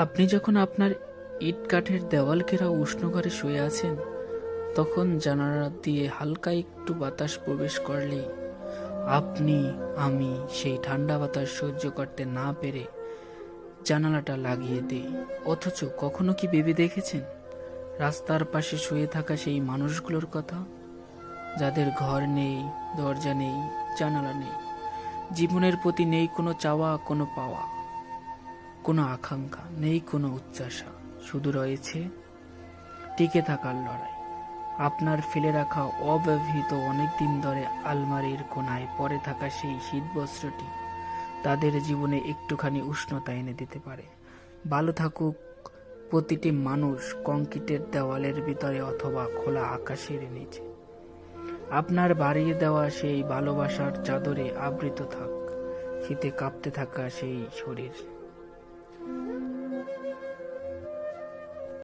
আপনি যখন আপনার ইট কাঠের দেওয়াল ঘেরা উষ্ণ ঘরে শুয়ে আছেন, তখন জানালা দিয়ে হালকা একটু বাতাস প্রবেশ করলেই আপনি, আমি সেই ঠান্ডা বাতাস সহ্য করতে না পেরে জানালাটা লাগিয়ে দিই। অথচ কখনো কি ভেবে দেখেছেন রাস্তার পাশে শুয়ে থাকা সেই মানুষগুলোর কথা, যাদের ঘর নেই, দরজা নেই, জানালা নেই, জীবনের প্রতি নেই কোনো চাওয়া, কোনো পাওয়া, কোনো আকাঙ্ক্ষা নেই, কোনো উচ্চাসা, শুধু রয়েছে টিকে থাকার লড়াই। আপনার ফেলে রাখা অব্যবহৃত অনেকদিন ধরে আলমারির কোনায় পড়ে থাকা সেই শীতবস্ত্রটি তাদের জীবনে একটুখানি উষ্ণতা এনে দিতে পারে। ভালো থাকুক প্রতিটি মানুষ কংক্রিটের দেওয়ালের ভিতরে অথবা খোলা আকাশের নিচে। আপনার বাড়িয়ে দেওয়া সেই ভালোবাসার চাদরে আবৃত থাক শীতে কাঁপতে থাকা সেই শরীর।